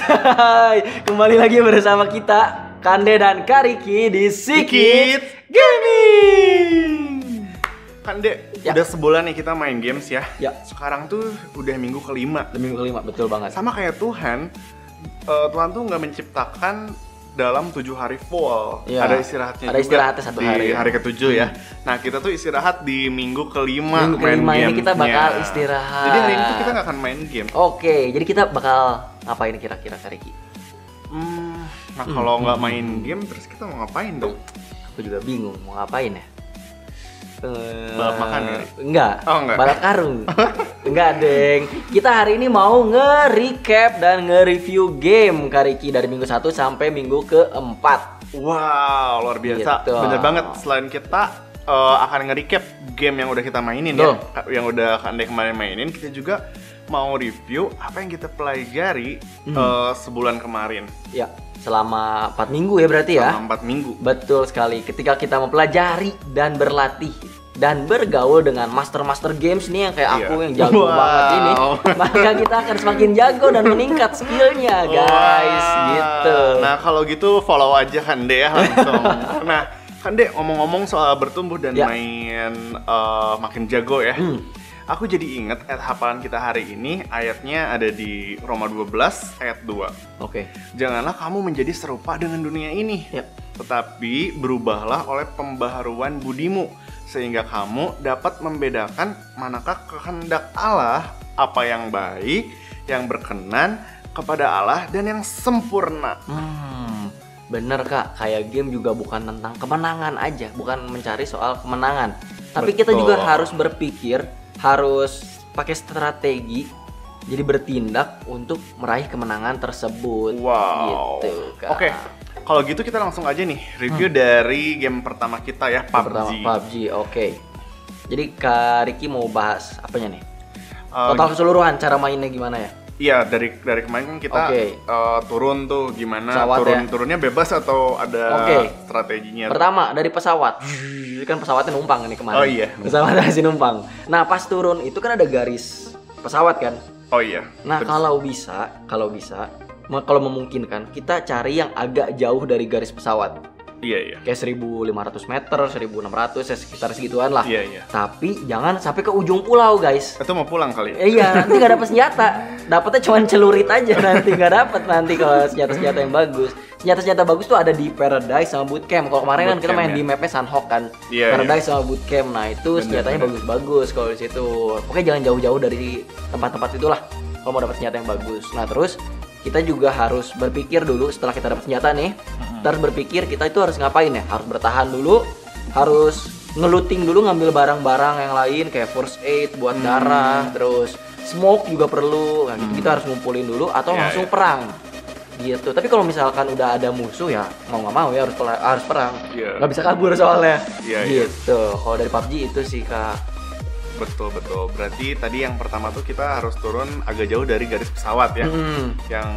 Hai, kembali lagi bersama kita Kande dan Kariki di Sikit Gaming. Kande, Ya. udah sebulan nih kita main games ya. Ya. Sekarang tuh udah minggu kelima. Minggu kelima, betul banget. Sama kayak Tuhan, Tuhan tuh nggak menciptakan dalam 7 hari full. Ya. Ada istirahatnya Ada juga istirahatnya satu di hari. hari ke-7 ya. Nah, kita tuh istirahat di minggu kelima Minggu main kelima ini gamenya. kita bakal istirahat. Jadi hari ini tuh kita nggak akan main game. Oke, jadi kita bakal ngapain kira-kira Kariki? Nah, kalau nggak main game terus kita mau ngapain dong? Aku juga bingung mau ngapain ya. Balap makan ya? Enggak. Oh, enggak. Balap karung. Enggak, Deng. Kita hari ini mau nge-recap dan nge-review game Kariki dari minggu 1 sampai minggu ke-4. Wow, luar biasa. Gitu. Bener banget. Selain kita akan nge-recap game yang udah kita mainin Betul. ya, yang udah Kande kemarin mainin, kita juga mau review apa yang kita pelajari sebulan kemarin. Ya, selama 4 minggu ya berarti ya. Selama 4 minggu. Betul sekali. Ketika kita mempelajari dan berlatih dan bergaul dengan master-master games nih yang kayak aku Iya. yang jago Wow. banget ini, maka kita akan semakin jago dan meningkat skillnya, guys. Wah. Gitu. Nah, kalau gitu follow aja Kande ya langsung. Nah, Kande, ngomong-ngomong soal bertumbuh dan Ya. main makin jago ya. Aku jadi inget ayat hafalan kita hari ini, ayatnya ada di Roma 12 ayat 2. Oke. Janganlah kamu menjadi serupa dengan dunia ini, Ya. tetapi berubahlah oleh pembaharuan budimu, sehingga kamu dapat membedakan manakah kehendak Allah, apa yang baik, yang berkenan kepada Allah, dan yang sempurna. Bener Kak, kayak game juga bukan tentang kemenangan aja, bukan mencari soal kemenangan. Tapi kita Betul. juga harus berpikir, harus pakai strategi, jadi bertindak untuk meraih kemenangan tersebut. Wow. Gitu Kak. Oke, kalau gitu kita langsung aja nih review dari game pertama kita ya, Yang PUBG. pertama PUBG, oke. Jadi Kak Riki mau bahas apanya nih? Eh, Total keseluruhan cara mainnya gimana ya? Iya, dari kemarin kan kita Oke. turun tuh gimana, Pesawat ya? turunnya bebas atau ada Oke. strateginya? Pertama dari pesawat, kan pesawatnya numpang nih kemarin. Oh iya. Pesawat masih numpang. Nah pas turun itu kan ada garis pesawat kan. Oh iya. Nah Terus- kalau bisa, kalau memungkinkan kita cari yang agak jauh dari garis pesawat. Iya. Kayak 1.500 meter, 1.600 ya sekitar segituan lah. Iya. Tapi jangan sampai ke ujung pulau guys. Itu mau pulang kali. Iya, nanti nggak dapet senjata. Dapetnya cuma celurit aja nanti, nggak dapet nanti kalau senjata-senjata yang bagus. Senjata-senjata bagus tuh ada di Paradise sama Bootcamp. Kalau kemarin kan kita Bootcamp, main ya. di mapnya Sunhawk kan. Iya, Paradise sama Bootcamp. Nah itu Bener, senjatanya bener. bagus-bagus kalau di situ. Oke, jangan jauh-jauh dari tempat-tempat itulah kalau mau dapat senjata yang bagus. Nah terus kita juga harus berpikir dulu setelah kita dapat senjata nih. Kita harus berpikir kita itu harus ngapain ya? Harus bertahan dulu, harus ngeluting dulu, ngambil barang-barang yang lain kayak first aid buat darah, terus smoke juga perlu. Nah, gitu kita harus ngumpulin dulu atau Iya, langsung iya. perang. Gitu. Tapi kalau misalkan udah ada musuh ya mau nggak mau ya harus perang. Iya. Nggak bisa kabur soalnya. Iya, iya. Gitu. Kalau dari PUBG itu sih Kak. Betul. Berarti tadi yang pertama tuh kita harus turun agak jauh dari garis pesawat ya. Yang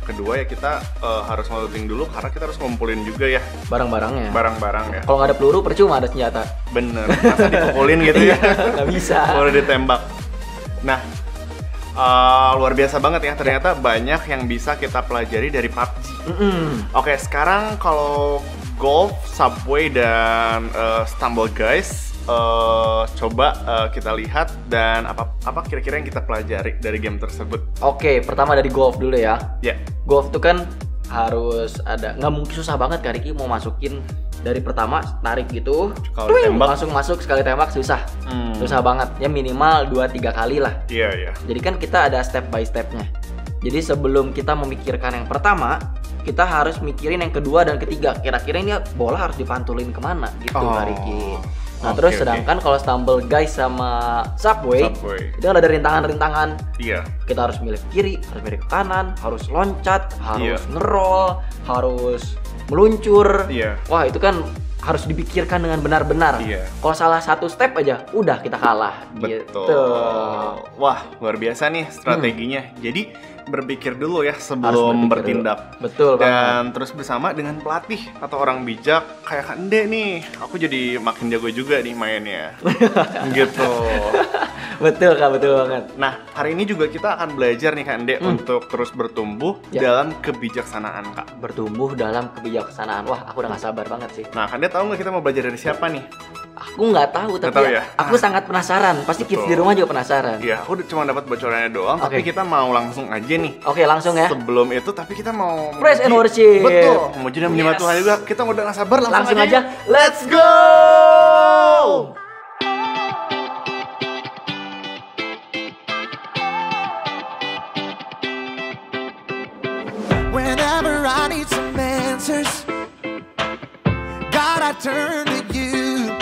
kedua ya kita harus ngeluting dulu karena kita harus ngumpulin juga ya Barang-barangnya. barang-barang ya. Kalau nggak ada peluru percuma ada senjata. Bener. Masa dipukulin gitu ya? Nggak bisa. Kalau ditembak. Nah, luar biasa banget ya. Ternyata banyak yang bisa kita pelajari dari PUBG. Oke, sekarang kalau Golf, Subway, dan Stumble Guys, coba kita lihat dan apa kira-kira yang kita pelajari dari game tersebut. Oke, pertama dari golf dulu ya. Ya, Golf tuh kan harus ada, nggak mungkin susah banget Kak Riki mau masukin dari pertama tarik gitu. Kalau Tuing, ditembak. langsung masuk sekali tembak susah. Susah banget. Ya minimal 2-3 kali lah. iya. Jadi kan kita ada step by stepnya. Jadi sebelum kita memikirkan yang pertama, kita harus mikirin yang kedua dan ketiga. Kira-kira ini bola harus dipantulin kemana gitu Kak Riki. Nah Oke, terus oke. sedangkan kalau Stumble Guys sama Subway, itu kan ada rintangan-rintangan. Iya. Kita harus milih ke kiri, harus milih ke kanan, harus loncat, harus Iya. ngerol, harus meluncur. Iya. Wah itu kan harus dipikirkan dengan benar-benar. Iya. Kalau salah satu step aja, udah kita kalah. Betul. Gitu. Wah, luar biasa nih strateginya. Jadi berpikir dulu ya sebelum bertindak. Betul banget. Dan terus bersama dengan pelatih atau orang bijak kayak Kak Ende nih, aku jadi makin jago juga nih mainnya. Gitu. Betul Kak, betul banget. Nah, hari ini juga kita akan belajar nih Kak Ende untuk terus bertumbuh dalam kebijaksanaan Kak. Bertumbuh dalam kebijaksanaan. Wah, aku udah gak sabar banget sih. Nah, Kak Ende tahu nggak kita mau belajar dari siapa nih? Aku nggak tahu, tapi tahu ya? aku sangat penasaran. Pasti kids di rumah juga penasaran. Iya, aku cuma dapat bocorannya doang, tapi kita mau langsung aja nih. Oke, langsung ya. Sebelum itu, tapi kita mau Praise and worship. Betul, memuji dan menyembah Tuhan juga. Kita udah nggak sabar, langsung aja. Let's go! Whenever I need some answers, God, I turn to you.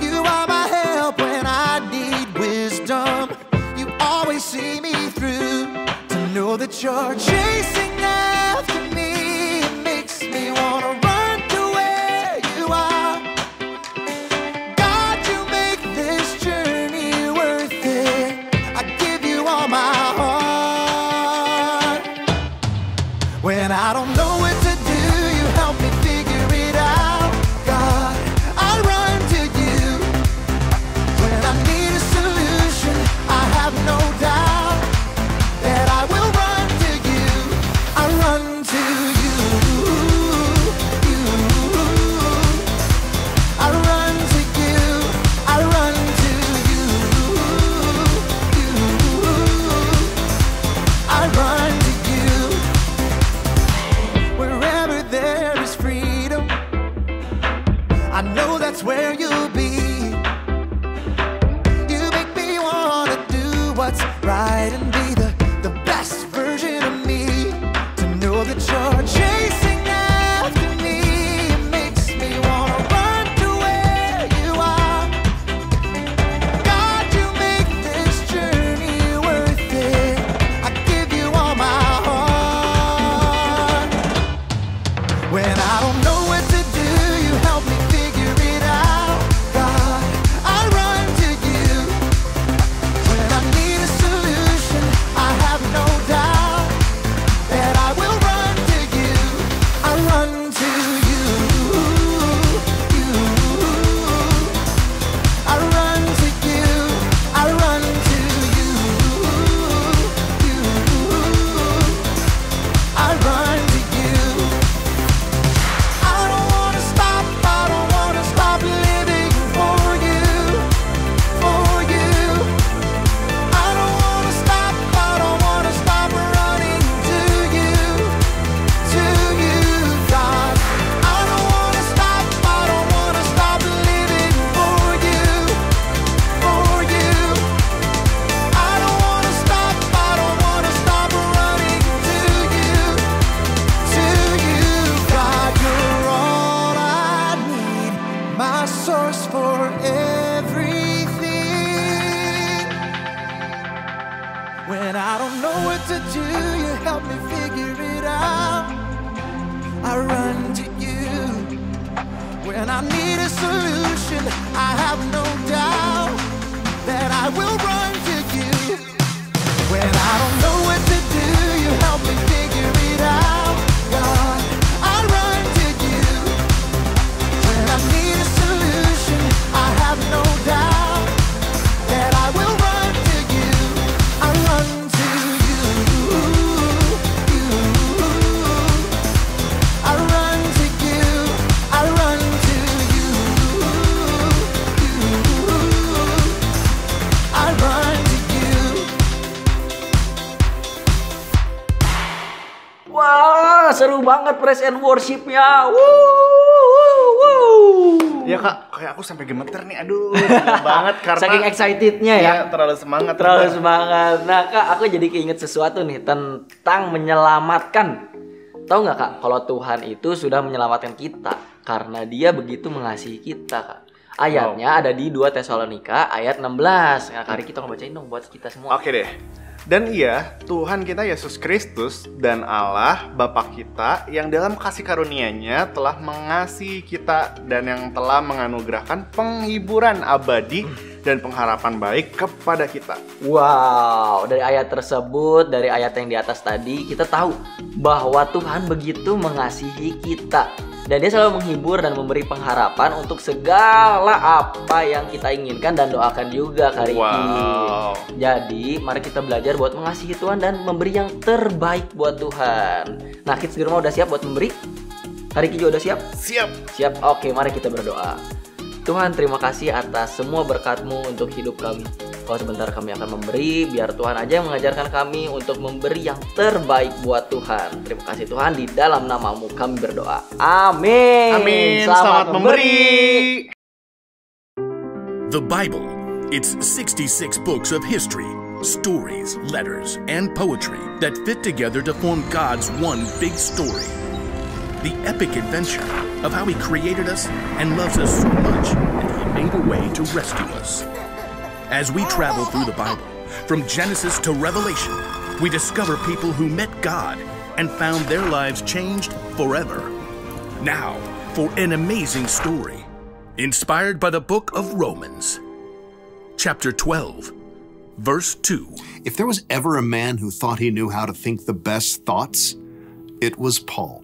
You are my help when I need wisdom. You always see me through. To know that you're chasing after me, it makes me wanna run to where you are. God, you make this journey worth it. I give you all my heart. When I don't know what to do, you help me figure it out. God, I run to you. When I need a solution, I have no doubt that I will run to you. I run to you. I run to you. I run to you. I run to you. Wherever there is freedom, I know that's where you'll be. You make me wanna do what's right and be the best version of me. To know that you're chasing after me, it makes me wanna run to where you are. God, you make this journey worth it. I give you all my heart. When I don't know what to do, you help me figure it out. God, I run to you. When I need a solution, I have no doubt that I will run to you. I run to you. I run to you. I run to you. I run to you. I don't wanna stop, I don't wanna stop living for you, for you. I don't wanna stop, I don't wanna stop running to you, God. I don't wanna stop, I don't wanna stop living for you, for you. I don't wanna stop, I don't wanna stop running to you, God. You're all I need, my source for everything. When I don't know what to do, you help me figure it out. I run to you. When I need a solution, I have no doubt that I will run to you. When I don't know what to do, you help me figure it out. God, I run to you. When I need a solution, I have no doubt that I will run to you. I run to you. I run to you. I run to you. I run to you. Wah, seru banget praise and worship-nya. Ya Kak, kayak aku sampai gemeter nih, aduh, gila banget karena Saking excitednya ya. terlalu semangat. Terlalu kita. semangat. Nah Kak, aku jadi keinget sesuatu nih tentang menyelamatkan. Tahu nggak Kak, kalau Tuhan itu sudah menyelamatkan kita karena Dia begitu mengasihi kita Kak. Ayatnya ada di 2 Tesalonika ayat 16. Nah, Kak, kita ngebacain dong buat kita semua. Oke deh. Dan iya, Tuhan kita Yesus Kristus dan Allah Bapa kita yang dalam kasih karunia-Nya telah mengasihi kita dan yang telah menganugerahkan penghiburan abadi dan pengharapan baik kepada kita. Wow, dari ayat tersebut, dari ayat yang di atas tadi, kita tahu bahwa Tuhan begitu mengasihi kita. Dan dia selalu menghibur dan memberi pengharapan untuk segala apa yang kita inginkan dan doakan juga, Kak Riki. Wow. Jadi, mari kita belajar buat mengasihi Tuhan dan memberi yang terbaik buat Tuhan. Nah, kids di rumah udah siap buat memberi? Kak Riki juga udah siap? Siap. Siap? Oke, mari kita berdoa. Tuhan, terima kasih atas semua berkat-Mu untuk hidup kami. Kalau sebentar kami akan memberi, biar Tuhan aja yang mengajarkan kami untuk memberi yang terbaik buat Tuhan. Terima kasih Tuhan, di dalam nama-Mu kami berdoa. Amin. Amin. Selamat memberi. The Bible. It's 66 books of history, stories, letters, and poetry that fit together to form God's one big story. The epic adventure of how He created us and loves us so much that He made a way to rescue us. As we travel through the Bible, from Genesis to Revelation, we discover people who met God and found their lives changed forever. Now, for an amazing story, inspired by the book of Romans, chapter 12, verse 2. If there was ever a man who thought he knew how to think the best thoughts, it was Paul.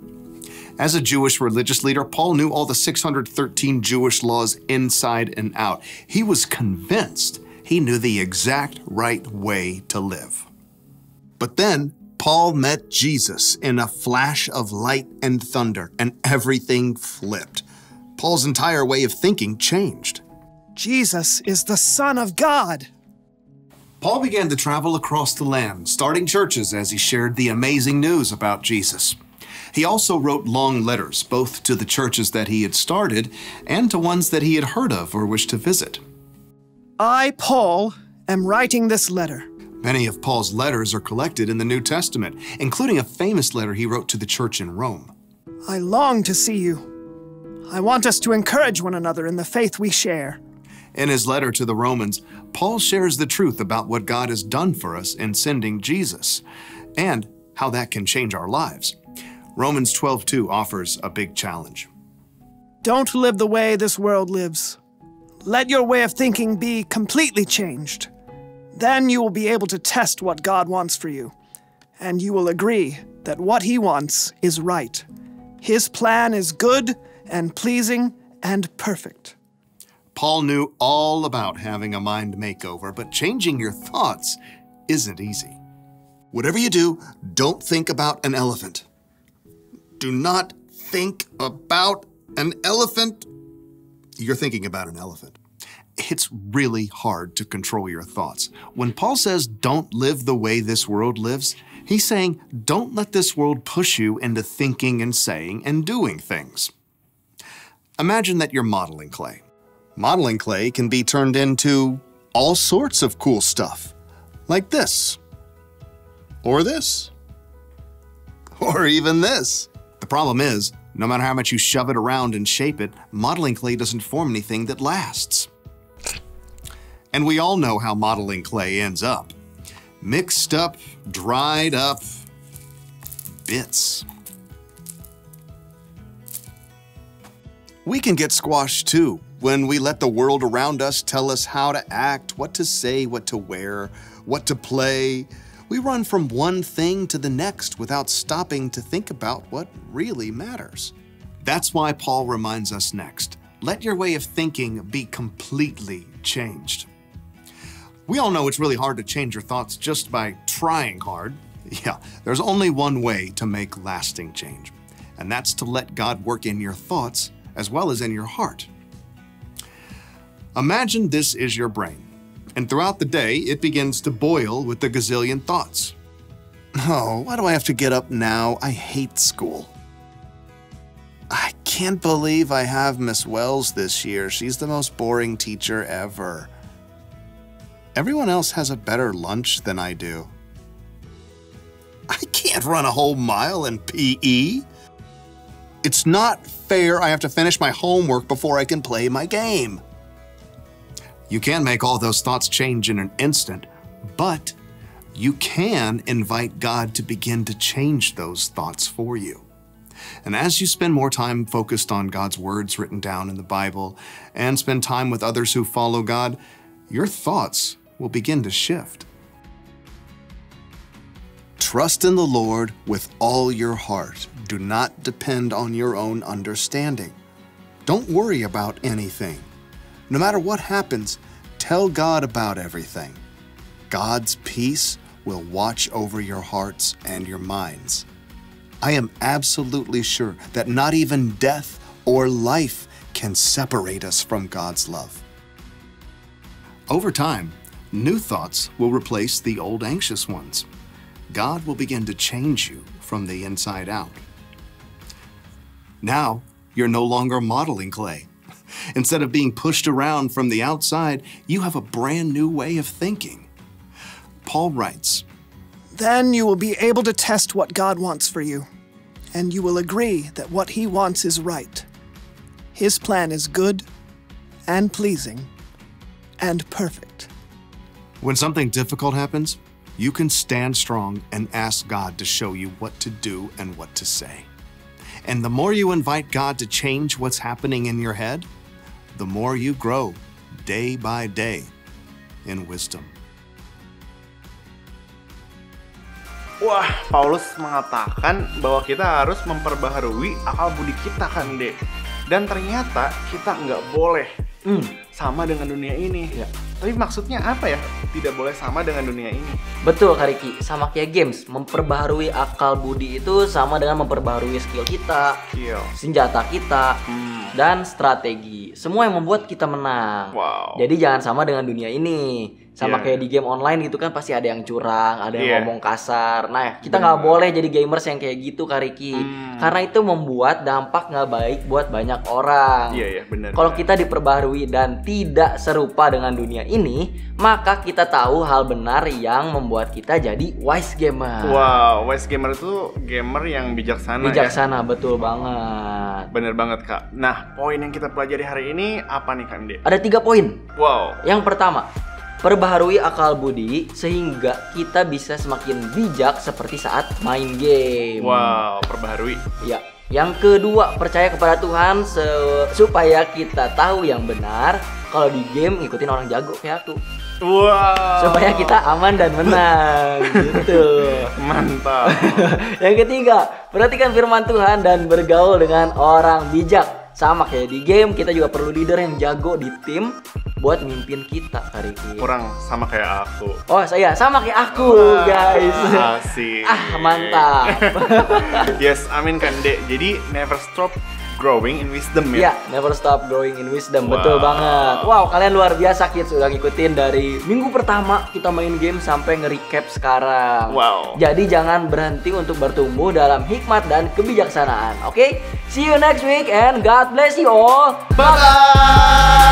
As a Jewish religious leader, Paul knew all the 613 Jewish laws inside and out. He was convinced he knew the exact right way to live. But then, Paul met Jesus in a flash of light and thunder, and everything flipped. Paul's entire way of thinking changed. Jesus is the Son of God. Paul began to travel across the land, starting churches as he shared the amazing news about Jesus. He also wrote long letters, both to the churches that he had started and to ones that he had heard of or wished to visit. I, Paul, am writing this letter. Many of Paul's letters are collected in the New Testament, including a famous letter he wrote to the church in Rome. I long to see you. I want us to encourage one another in the faith we share. In his letter to the Romans, Paul shares the truth about what God has done for us in sending Jesus, and how that can change our lives. Romans 12:2 offers a big challenge. Don't live the way this world lives. Let your way of thinking be completely changed. Then you will be able to test what God wants for you, and you will agree that what He wants is right. His plan is good and pleasing and perfect. Paul knew all about having a mind makeover, but changing your thoughts isn't easy. Whatever you do, don't think about an elephant. Do not think about an elephant. You're thinking about an elephant. It's really hard to control your thoughts. When Paul says don't live the way this world lives, he's saying don't let this world push you into thinking and saying and doing things. Imagine that you're modeling clay. Modeling clay can be turned into all sorts of cool stuff, like this, or this, or even this. The problem is, no matter how much you shove it around and shape it, modeling clay doesn't form anything that lasts. And we all know how modeling clay ends up. Mixed up, dried up bits. We can get squashed too when we let the world around us tell us how to act, what to say, what to wear, what to play. We run from one thing to the next without stopping to think about what really matters. That's why Paul reminds us next, let your way of thinking be completely changed. We all know it's really hard to change your thoughts just by trying hard. Yeah, there's only one way to make lasting change, and that's to let God work in your thoughts as well as in your heart. Imagine this is your brain, and throughout the day, it begins to boil with a gazillion thoughts. Oh, why do I have to get up now? I hate school. I can't believe I have Miss Wells this year. She's the most boring teacher ever. Everyone else has a better lunch than I do. I can't run a whole mile in PE. It's not fair I have to finish my homework before I can play my game. You can make all those thoughts change in an instant, but you can invite God to begin to change those thoughts for you. And as you spend more time focused on God's words written down in the Bible and spend time with others who follow God, your thoughts will begin to shift. Trust in the Lord with all your heart. Do not depend on your own understanding. Don't worry about anything. No matter what happens, tell God about everything. God's peace will watch over your hearts and your minds. I am absolutely sure that not even death or life can separate us from God's love. Over time, new thoughts will replace the old anxious ones. God will begin to change you from the inside out. Now, you're no longer modeling clay. Instead of being pushed around from the outside, you have a brand new way of thinking. Paul writes, Then you will be able to test what God wants for you, and you will agree that what He wants is right. His plan is good and pleasing and perfect. when something difficult happens, you can stand strong and ask God to show you what to do and what to say. And the more you invite God to change what's happening in your head, the more you grow day by day in wisdom. Wah, Paulus mengatakan bahwa kita harus memperbaharui akal budi kita kan, Dek. Dan ternyata kita nggak boleh sama dengan dunia ini. Ya. Tapi maksudnya apa ya? Tidak boleh sama dengan dunia ini. Betul, Kak Riki. Sama kayak games, memperbaharui akal budi itu sama dengan memperbaharui skill kita, Skill. senjata kita, dan strategi. Semua yang membuat kita menang. Wow. Jadi jangan sama dengan dunia ini. Sama Yeah. kayak di game online gitu kan pasti ada yang curang, ada yang Yeah. ngomong kasar. Nah, kita nggak boleh jadi gamers yang kayak gitu, Kak Riki. Karena itu membuat dampak nggak baik buat banyak orang. Iya, iya, benar. Kalau kita diperbaharui dan tidak serupa dengan dunia ini, maka kita tahu hal benar yang membuat kita jadi wise gamer. Wow, wise gamer itu gamer yang bijaksana, ya. Bijaksana, betul banget. Bener banget, Kak. Nah, poin yang kita pelajari hari ini apa nih, Kak Inde? Ada 3 poin. Wow. Yang pertama, perbaharui akal budi sehingga kita bisa semakin bijak seperti saat main game. Wow, perbaharui. Ya. Yang kedua, percaya kepada Tuhan supaya kita tahu yang benar. Kalau di game ngikutin orang jago kayak aku. Wow. Supaya kita aman dan menang. Gitu. Mantap. Yang ketiga, perhatikan firman Tuhan dan bergaul dengan orang bijak. Sama kayak di game, kita juga perlu leader yang jago di tim buat mimpin kita, Kak Riki. Kurang sama kayak aku. Oh, saya sama kayak aku, guys. Asik. Mantap. Yes, amin kan, Dek. Jadi never stop growing in wisdom ya. Ya, never stop growing in wisdom. Wow. Betul banget. Wow, kalian luar biasa kids, udah ngikutin dari minggu pertama kita main game sampai nge-recap sekarang. Wow. Jadi jangan berhenti untuk bertumbuh dalam hikmat dan kebijaksanaan. Oke? See you next week and God bless you all. Bye-bye.